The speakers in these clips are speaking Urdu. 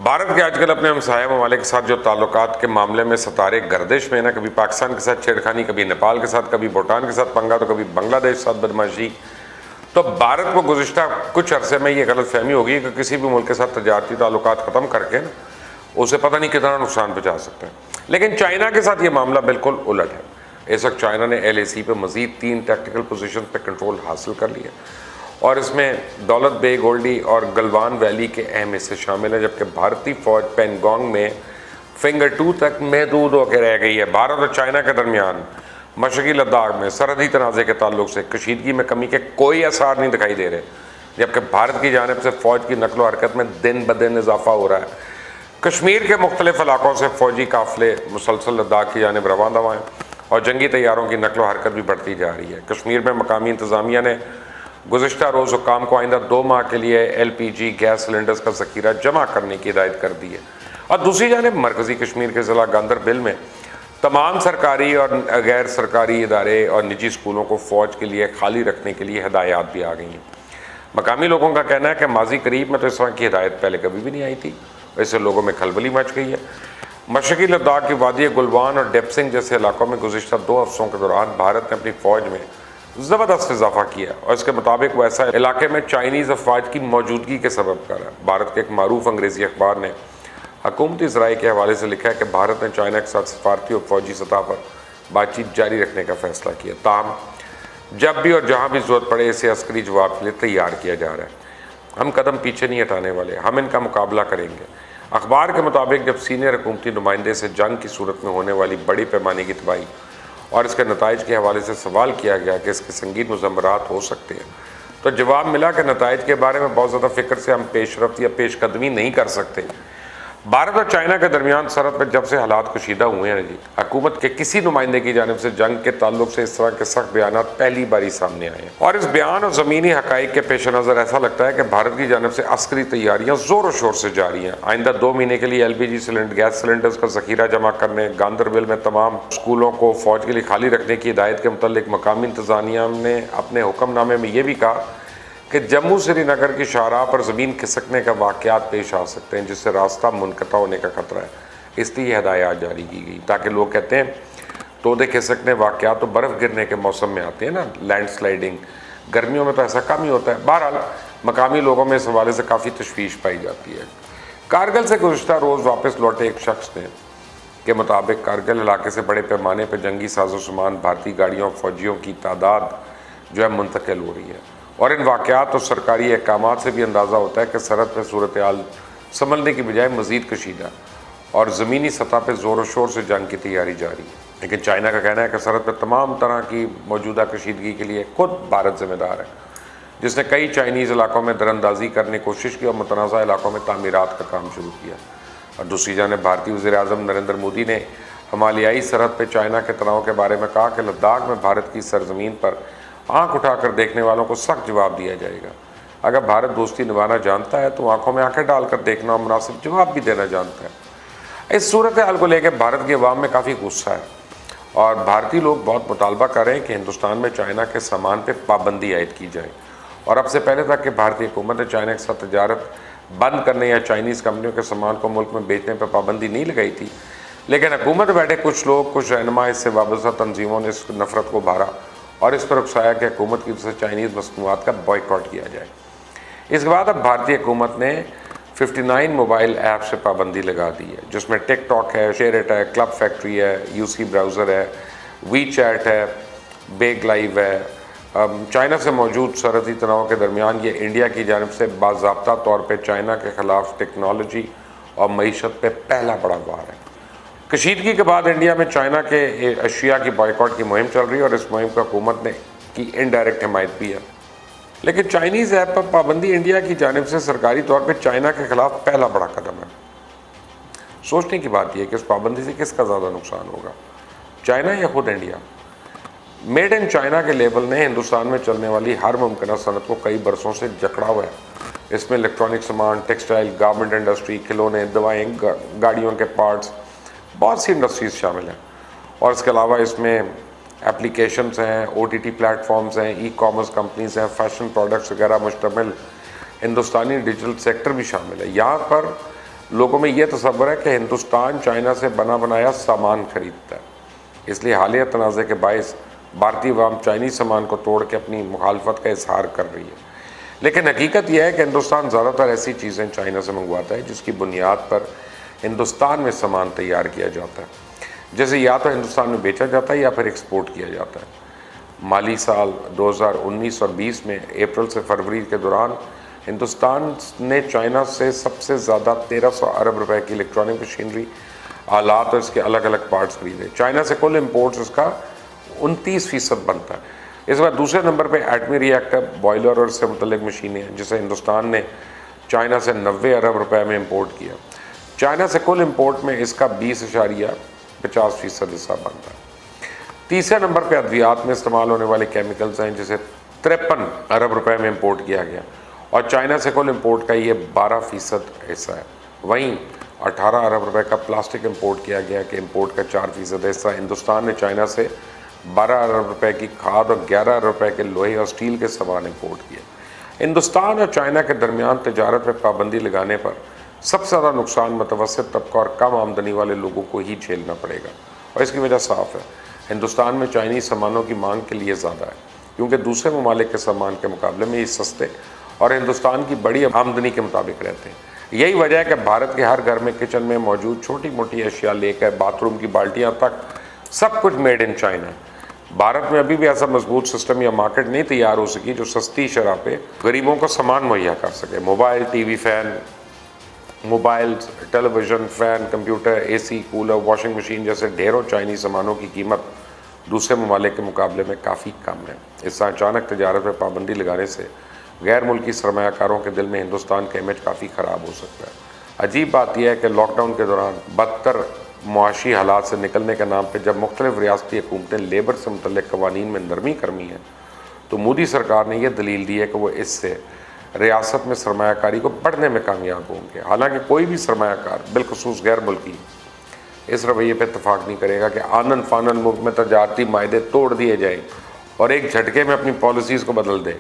بھارت کے آج کل اپنے ہمسایہ ممالک کے ساتھ جو تعلقات کے معاملے میں ستارے گردش میں ہے نا، کبھی پاکستان کے ساتھ چھیڑخانی، کبھی نیپال کے ساتھ، کبھی بھوٹان کے ساتھ پنگا، تو کبھی بنگلہ دیش کے ساتھ بدماشی. تو بھارت کو گزشتہ کچھ عرصے میں یہ غلط فہمی ہوگی کہ کسی بھی ملک کے ساتھ تجارتی تعلقات ختم کر کے نا اسے پتہ نہیں کتنا نقصان پہنچا سکتے ہیں. لیکن چائنا کے ساتھ یہ معاملہ بالکل الٹ ہے. اس وقت چائنا نے LAC پہ مزید 3 ٹیکٹیکل پوزیشن پہ کنٹرول حاصل کر لیا، اور اس میں دولت بے، گولڈی اور گلوان ویلی کے اہم حصے شامل ہیں، جبکہ بھارتی فوج پینگونگ میں فنگر 2 تک محدود ہو کے رہ گئی ہے. بھارت اور چائنا کے درمیان مشرقی لداخ میں سرحدی تنازع کے تعلق سے کشیدگی میں کمی کے کوئی آثار نہیں دکھائی دے رہے، جبکہ بھارت کی جانب سے فوج کی نقل و حرکت میں دن بدن اضافہ ہو رہا ہے. کشمیر کے مختلف علاقوں سے فوجی قافلے مسلسل لداخ کی جانب رواں دواں ہیں، اور جنگی طیاروں کی نقل و حرکت بھی بڑھتی جا رہی ہے. کشمیر میں مقامی انتظامیہ نے گزشتہ روز حکام کو آئندہ 2 ماہ کے لیے LPG گیس سلنڈرز کا ذخیرہ جمع کرنے کی ہدایت کر دی ہے. اور دوسری جانب مرکزی کشمیر کے ضلع گاندربل میں تمام سرکاری اور غیر سرکاری ادارے اور نجی اسکولوں کو فوج کے لیے خالی رکھنے کے لیے ہدایات بھی آ گئی ہیں. مقامی لوگوں کا کہنا ہے کہ ماضی قریب میں تو اس طرح کی ہدایت پہلے کبھی بھی نہیں آئی تھی، اس سے لوگوں میں کھلبلی مچ گئی ہے. مشرقی لداخ کی وادی گلوان اور ڈیپسنگ جیسے علاقوں میں گزشتہ 2 ہفتوں کے دوران بھارت نے اپنی فوج میں زبردست اضافہ کیا، اور اس کے مطابق وہ ایسا علاقے میں چائنیز افواج کی موجودگی کے سبب کر رہا ہے. بھارت کے ایک معروف انگریزی اخبار نے حکومتی ذرائع کے حوالے سے لکھا ہے کہ بھارت نے چائنا کے ساتھ سفارتی اور فوجی سطح پر بات چیت جاری رکھنے کا فیصلہ کیا، تاہم جب بھی اور جہاں بھی ضرورت پڑے اسے عسکری جواب کے لیے تیار کیا جا رہا ہے. ہم قدم پیچھے نہیں ہٹانے والے، ہم ان کا مقابلہ کریں گے. اخبار کے مطابق جب سینئر حکومتی نمائندے سے جنگ کی صورت میں ہونے والی بڑی پیمانے کی تباہی اور اس کے نتائج کے حوالے سے سوال کیا گیا کہ اس کے سنگین مضمرات ہو سکتے ہیں، تو جواب ملا کہ نتائج کے بارے میں بہت زیادہ فکر سے ہم پیش رفت یا پیش قدمی نہیں کر سکتے. بھارت اور چائنا کے درمیان سرحد پر جب سے حالات کشیدہ ہوئے ہیں حکومت کے کسی نمائندے کی جانب سے جنگ کے تعلق سے اس طرح کے سخت بیانات پہلی باری سامنے آئے ہیں، اور اس بیان اور زمینی حقائق کے پیش نظر ایسا لگتا ہے کہ بھارت کی جانب سے عسکری تیاریاں زور و شور سے جاری ہیں. آئندہ 2 مہینے کے لیے LPG گیس سلنڈرز کا ذخیرہ جمع کرنے، گاندربل میں تمام اسکولوں کو فوج کے لیے خالی رکھنے کی ہدایت کے متعلق مقامی انتظامیہ نے اپنے حکم نامے میں یہ بھی کہا کہ جموں سری نگر کی شاہراہ پر زمین کھسکنے کا واقعات پیش آ سکتے ہیں، جس سے راستہ منقطع ہونے کا خطرہ ہے. اس لیے یہ ہدایات جاری کی گئی تاکہ لوگ کہتے ہیں تودے کھسکنے واقعات تو برف گرنے کے موسم میں آتے ہیں نا، لینڈ سلائڈنگ، گرمیوں میں تو ایسا کم ہی ہوتا ہے. بہرحال مقامی لوگوں میں اس حوالے سے کافی تشویش پائی جاتی ہے. کارگل سے گزشتہ روز واپس لوٹے ایک شخص نے کے مطابق کارگل علاقے سے بڑے پیمانے پہ جنگی ساز و سامان، بھارتی گاڑیوں، فوجیوں کی تعداد جو ہے منتقل ہو رہی ہے، اور ان واقعات اور سرکاری احکامات سے بھی اندازہ ہوتا ہے کہ سرحد پہ صورتحال سنبھلنے کی بجائے مزید کشیدہ اور زمینی سطح پہ زور و شور سے جنگ کی تیاری جاری ہے. لیکن چائنا کا کہنا ہے کہ سرحد پہ تمام طرح کی موجودہ کشیدگی کے لیے خود بھارت ذمہ دار ہے، جس نے کئی چائنیز علاقوں میں درندازی کرنے کی کوشش کی اور متنازع علاقوں میں تعمیرات کا کام شروع کیا. اور دوسری جانب بھارتی وزیر اعظم نریندر مودی نے ہمالیائی سرحد پہ چائنا کے تناؤ کے بارے میں کہا کہ لداخ میں بھارت کی سرزمین پر آنکھ اٹھا کر دیکھنے والوں کو سخت جواب دیا جائے گا. اگر بھارت دوستی نبھانا جانتا ہے تو آنکھوں میں آنکھیں ڈال کر دیکھنا اور مناسب جواب بھی دینا جانتا ہے. اس صورتحال کو لے کے بھارت کی عوام میں کافی غصہ ہے، اور بھارتی لوگ بہت مطالبہ کر رہے ہیں کہ ہندوستان میں چائنا کے سامان پہ پابندی عائد کی جائے. اور اب سے پہلے تک کہ بھارتی حکومت نے چائنا کے ساتھ تجارت بند کرنے یا چائنیز کمپنیوں کے سامان کو ملک میں بیچنے پہ پابندی نہیں لگائی تھی، لیکن حکومت میں بیٹھے کچھ لوگ، کچھ رہنما اس سے وابستہ تنظیموں نے اس نفرت کو بھارا اور اس پر اکسایا کہ حکومت کی طرف سے چائنیز مصنوعات کا بائیکاٹ کیا جائے. اس کے بعد اب بھارتی حکومت نے 59 موبائل ایپ سے پابندی لگا دی ہے، جس میں ٹک ٹاک ہے، شیئر اٹ ہے، کلب فیکٹری ہے، UC براؤزر ہے، وی چیٹ ہے، بیگ لائیو ہے. چائنا سے موجود سرحدی تناؤ کے درمیان یہ انڈیا کی جانب سے باضابطہ طور پہ چائنا کے خلاف ٹیکنالوجی اور معیشت پہ پہلا بڑا وار ہے. کشیدگی کے بعد انڈیا میں چائنا کے اشیاء کی بائیکاٹ کی مہم چل رہی ہے، اور اس مہم کو حکومت نے کی انڈائریکٹ حمایت بھی ہے. لیکن چائنیز ایپ پر پابندی انڈیا کی جانب سے سرکاری طور پہ چائنا کے خلاف پہلا بڑا قدم ہے. سوچنے کی بات یہ ہے کہ اس پابندی سے کس کا زیادہ نقصان ہوگا، چائنا یا خود انڈیا؟ میڈ ان چائنا کے لیبل نے ہندوستان میں چلنے والی ہر ممکنہ صنعت کو کئی برسوں سے جکڑا ہوا ہے. اس میں الیکٹرانک سامان، ٹیکسٹائل، گارمنٹ انڈسٹری، کھلونے، دوائیں، گاڑیوں کے پارٹس، بہت سی انڈسٹریز شامل ہیں. اور اس کے علاوہ اس میں اپلیکیشنز ہیں، OTT پلیٹ فارمز ہیں، ای کامرس کمپنیز ہیں، فیشن پروڈکٹس وغیرہ مشتمل ہندوستانی ڈیجیٹل سیکٹر بھی شامل ہے. یہاں پر لوگوں میں یہ تصور ہے کہ ہندوستان چائنا سے بنا بنایا سامان خریدتا ہے، اس لیے حالیہ تنازع کے باعث بھارتی عوام چائنیز سامان کو توڑ کے اپنی مخالفت کا اظہار کر رہی ہے۔ لیکن حقیقت یہ ہے کہ ہندوستان زیادہ تر ایسی چیزیں چائنا سے منگواتا ہے جس کی بنیاد پر ہندوستان میں سامان تیار کیا جاتا ہے، جیسے یا تو ہندوستان میں بیچا جاتا ہے یا پھر ایکسپورٹ کیا جاتا ہے۔ مالی سال 2019 اور 20 میں اپریل سے فروری کے دوران ہندوستان نے چائنا سے سب سے زیادہ 1300 ارب روپے کی الیکٹرانک مشینری، آلات اور اس کے الگ الگ پارٹس خریدے۔ چائنا سے کل امپورٹس اس کا 29% بنتا ہے۔ اس کے بعد دوسرے نمبر پہ ایٹمی ری ایکٹر، بوائلر اور اس سے متعلق مشینیں ہیں، جسے ہندوستان نے چائنا سے 90 ارب روپے میں امپورٹ کیا۔ چائنا سے کل امپورٹ میں اس کا 20.50% حصہ بنتا ہے۔ تیسرے نمبر پہ ادویات میں استعمال ہونے والے کیمیکلز ہیں، جسے 53 ارب روپے میں امپورٹ کیا گیا اور چائنا سے کل امپورٹ کا یہ 12% حصہ ہے۔ وہیں 18 ارب روپے کا پلاسٹک امپورٹ کیا گیا کہ امپورٹ کا 4% حصہ۔ ہندوستان نے چائنا سے 12 ارب روپے کی کھاد اور 11 ارب روپے کے لوہے اور اسٹیل کے سامان امپورٹ کیا۔ ہندوستان اور چائنا کے درمیان تجارت میں پابندی لگانے پر سب سے زیادہ نقصان متوسط طبقہ اور کم آمدنی والے لوگوں کو ہی جھیلنا پڑے گا، اور اس کی وجہ صاف ہے۔ ہندوستان میں چائنیز سامانوں کی مانگ کے لیے زیادہ ہے، کیونکہ دوسرے ممالک کے سامان کے مقابلے میں یہ سستے اور ہندوستان کی بڑی آمدنی کے مطابق رہتے ہیں۔ یہی وجہ ہے کہ بھارت کے ہر گھر میں کچن میں موجود چھوٹی موٹی اشیاء لے کر باتھ روم کی بالٹیاں تک سب کچھ میڈ ان چائنا ہے۔ بھارت میں ابھی بھی ایسا مضبوط سسٹم یا مارکیٹ نہیں تیار ہو سکی جو سستی شرح پہ غریبوں کو سامان مہیا کر سکے۔ موبائل، ٹی وی، موبائل، ٹیلی ویژن، فین، کمپیوٹر، اے سی، کولر، واشنگ مشین جیسے ڈھیروں چائنیز سامانوں کی قیمت دوسرے ممالک کے مقابلے میں کافی کم ہے۔ اس سے اچانک تجارت پہ پابندی لگانے سے غیر ملکی سرمایہ کاروں کے دل میں ہندوستان کا امیج کافی خراب ہو سکتا ہے۔ عجیب بات یہ ہے کہ لاک ڈاؤن کے دوران بدتر معاشی حالات سے نکلنے کے نام پہ جب مختلف ریاستی حکومتیں لیبر سے متعلق قوانین میں نرمی کرمی ہیں، تو مودی سرکار نے یہ دلیل دی ہے کہ وہ اس سے ریاست میں سرمایہ کاری کو بڑھنے میں کامیاب ہوں گے۔ حالانکہ کوئی بھی سرمایہ کار، بالخصوص غیر ملکی، اس رویے پہ اتفاق نہیں کرے گا کہ آنن فانن ملک میں تجارتی معاہدے توڑ دیے جائیں اور ایک جھٹکے میں اپنی پالیسیز کو بدل دے،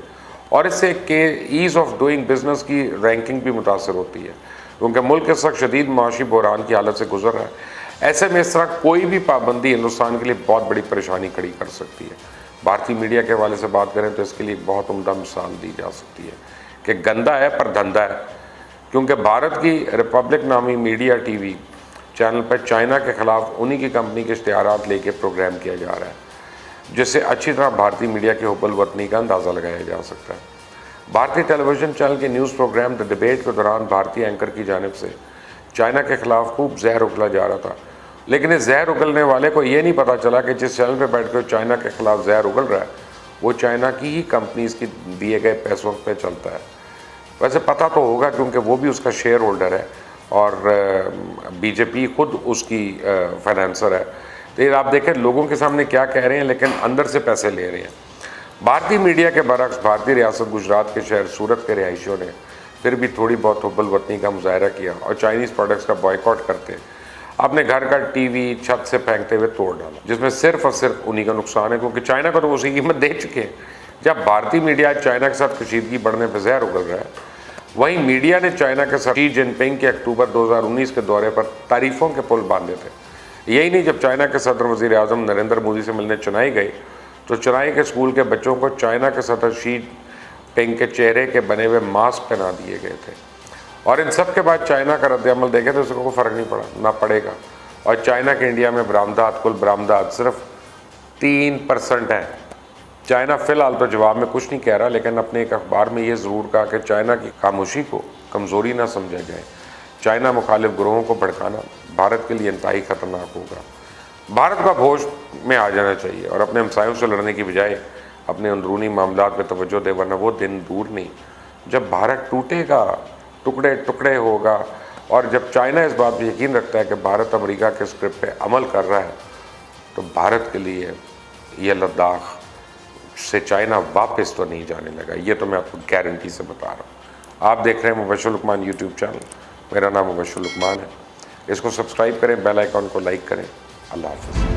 اور اس سے کہ ایز آف ڈوئنگ بزنس کی رینکنگ بھی متاثر ہوتی ہے، کیونکہ ملک اس وقت شدید معاشی بحران کی حالت سے گزر رہا ہے۔ ایسے میں اس طرح کوئی بھی پابندی ہندوستان کے لیے بہت بڑی پریشانی کھڑی کر سکتی ہے۔ بھارتی میڈیا کے حوالے سے بات کریں تو اس کے لیے ایک بہت عمدہ مثال دی جا سکتی ہے کہ گندا ہے پر دھندا ہے، کیونکہ بھارت کی ریپبلک نامی میڈیا ٹی وی چینل پر چائنا کے خلاف انہی کی کمپنی کے اشتہارات لے کے پروگرام کیا جا رہا ہے، جس سے اچھی طرح بھارتی میڈیا کے حب الوطنی کا اندازہ لگایا جا سکتا ہے۔ بھارتی ٹیلی ویژن چینل کے نیوز پروگرام دی ڈیبیٹ کے دوران بھارتی اینکر کی جانب سے چائنا کے خلاف خوب زہر اگلا جا رہا تھا، لیکن اس زہر اگلنے والے کو یہ نہیں پتا چلا کہ جس چینل پہ بیٹھ کے چائنا کے خلاف زہر اگل رہا ہے وہ چائنا کی ہی کمپنیز کی دیے گئے پیسوں پہ چلتا ہے۔ ویسے پتہ تو ہوگا کیونکہ وہ بھی اس کا شیئر ہولڈر ہے اور بی جے پی خود اس کی فائنانسر ہے۔ تو آپ دیکھیں لوگوں کے سامنے کیا کہہ رہے ہیں لیکن اندر سے پیسے لے رہے ہیں۔ بھارتی میڈیا کے برعکس بھارتی ریاست گجرات کے شہر سورت کے رہائشیوں نے پھر بھی تھوڑی بہت حب الوطنی کا مظاہرہ کیا اور چائنیز پروڈکٹس کا بائیکاٹ کرتے اپنے گھر کا ٹی وی چھت سے پھینکتے ہوئے توڑ ڈالا، جس میں صرف اور صرف انہی کا نقصان ہے، کیونکہ چائنا کو تو اسی قیمت دے چکے ہیں۔ جب بھارتی میڈیا چائنا کے ساتھ کشیدگی بڑھنے پہ زہر اگل رہا ہے، وہیں میڈیا نے چائنا کے ساتھ شی جن پنگ کے اکتوبر 2019 کے دورے پر تعریفوں کے پل باندھے تھے۔ یہی نہیں، جب چائنا کے صدر وزیر اعظم نریندر مودی سے ملنے چنائی گئی تو چنائی کے اسکول کے بچوں کو چائنا کے صدر شی پنگ کے چہرے کے بنے ہوئے ماسک پہنا دیے گئے تھے، اور ان سب کے بعد چائنا کا رد عمل دیکھے تو اس کو کوئی فرق نہیں پڑا، نہ پڑے گا۔ اور چائنا کے انڈیا میں برآمدات، کل برآمدات صرف 3% ہیں۔ چائنا فی الحال تو جواب میں کچھ نہیں کہہ رہا، لیکن اپنے ایک اخبار میں یہ ضرور کہا کہ چائنا کی خاموشی کو کمزوری نہ سمجھا جائے۔ چائنا مخالف گروہوں کو بھڑکانا بھارت کے لیے انتہائی خطرناک ہوگا۔ بھارت کو ہوش میں آ جانا چاہیے اور اپنے ہمسایوں سے لڑنے کی بجائے اپنے اندرونی معاملات پہ توجہ دے، ورنہ وہ دن دور نہیں جب بھارت ٹوٹے گا، ٹکڑے ٹکڑے ہوگا۔ اور جب چائنا اس بات پہ یقین رکھتا ہے کہ بھارت امریکہ کے اسکرپٹ پہ عمل کر رہا ہے، تو بھارت کے لیے یہ لداخ سے چائنا واپس تو نہیں جانے لگا، یہ تو میں آپ کو گارنٹی سے بتا رہا ہوں۔ آپ دیکھ رہے ہیں مبشر لقمان یوٹیوب چینل، میرا نام مبشر لقمان ہے۔ اس کو سبسکرائب کریں، بیل آئیکن کو لائک کریں۔ اللہ حافظ۔